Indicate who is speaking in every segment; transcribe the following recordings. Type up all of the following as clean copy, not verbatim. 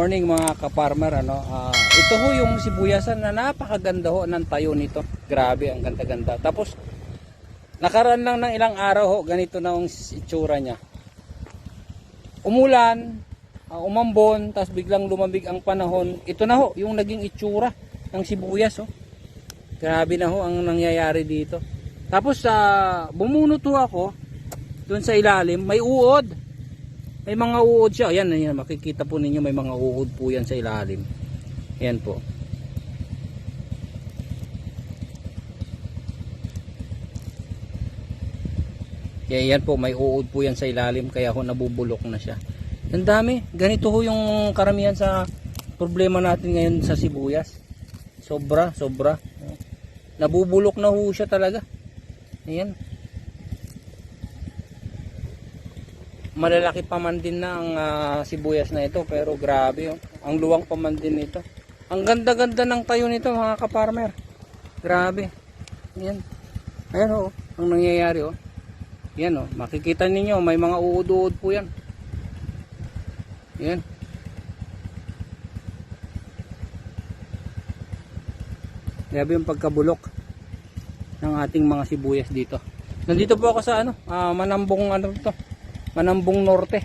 Speaker 1: morning mga ka-farmer, ito ho yung sibuyasan na napakaganda ho ng tayo nito. Grabe, ang ganda-ganda. Tapos nakaraan lang ng ilang araw ho, ganito na ang itsura niya. Umulan, umambon, tapos biglang lumambig ang panahon. Ito na ho yung naging itsura ng sibuyas ho. Grabe na ho ang nangyayari dito. Tapos bumunot ho ako doon sa ilalim, may uod. May mga uod siya. Ayan, makikita po ninyo may mga uod po yan sa ilalim. Ayan po. Ayan po, may uod po yan sa ilalim kaya ho nabubulok na siya. Ang dami. Ganito ho yung karamihan sa problema natin ngayon sa sibuyas. Sobra. Nabubulok na ho siya talaga. Ayan. Malalaki pa man din na ang sibuyas na ito, pero grabe oh. Ang luwang pa man din nito. Ang ganda-ganda ng tayo nito mga ka-farmer. Grabe. Ayan. Ayan oh, ang nangyayari oh. Ayan oh, makikita ninyo may mga uod-uod po yan. Ayan. Grabe yung pagkabulok ng ating mga sibuyas dito. Nandito po ako sa Manambong Manambong Norte.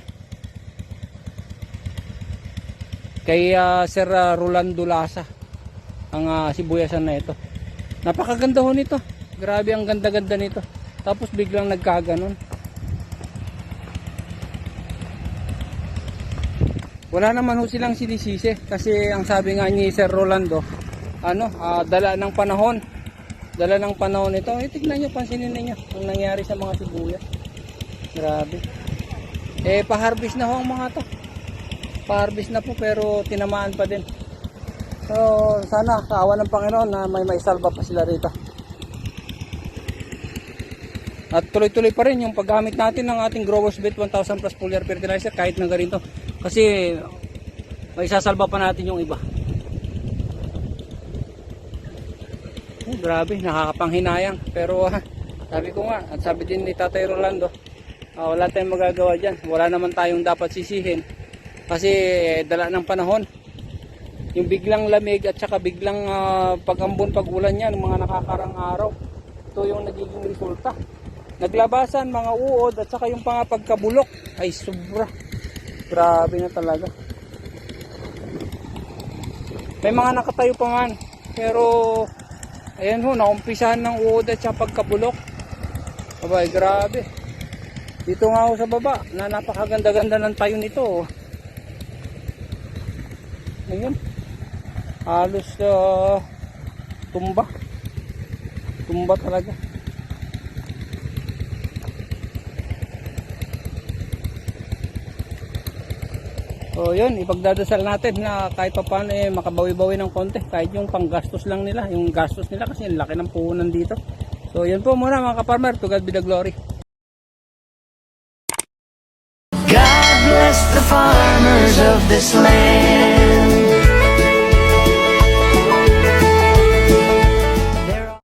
Speaker 1: Kay Sir Rolando Lasa ang sibuyasan na ito. Napakaganda ho nito. Grabe ang ganda-ganda nito. Tapos biglang nagkaganon. Wala naman ho silang sinisisi kasi ang sabi nga ni Sir Rolando, dala ng panahon. Dala ng panahon ito. Tignan nyo, pansinin niyo ang nangyari sa mga sibuyas. Grabe. Pa-harvest na ho ang mga to. Pa-harvest na po pero tinamaan pa din. So sana sa awa ng Panginoon na may maisalba pa sila rito. At tuloy-tuloy pa rin yung paggamit natin ng ating Growers Bet 1000 plus foliar fertilizer kahit na ganito. Kasi may isasalba pa natin yung iba. Grabe, nakakapanghinayang. Pero sabi ko nga, at sabi din ni Tatay Rolando, wala tayong magagawa dyan. Wala naman tayong dapat sisihin. Kasi dala ng panahon. Yung biglang lamig at saka biglang pag-ambon, pag-ulan yan, mga nakakarang araw. Ito yung nagiging resulta. Naglabasan, mga uod at saka yung pagkabulok. Ay sobra. Grabe na talaga. May mga nakatayo pa man. Pero ayan ho, naumpisahan ng uod at saka pagkabulok. Abay, grabe. Dito nga ako sa baba, na napakaganda-ganda ng tayo nito. Ayan. Halos tumba. Tumba talaga. So yun, ipagdadasal natin na kahit pa paano makabawi-bawi ng konti. Kahit yung panggastos lang nila, yung gastos nila kasi ang laki ng puhunan dito. So yun po muna mga ka-farmer, to God be the glory.
Speaker 2: God bless the farmers of this land.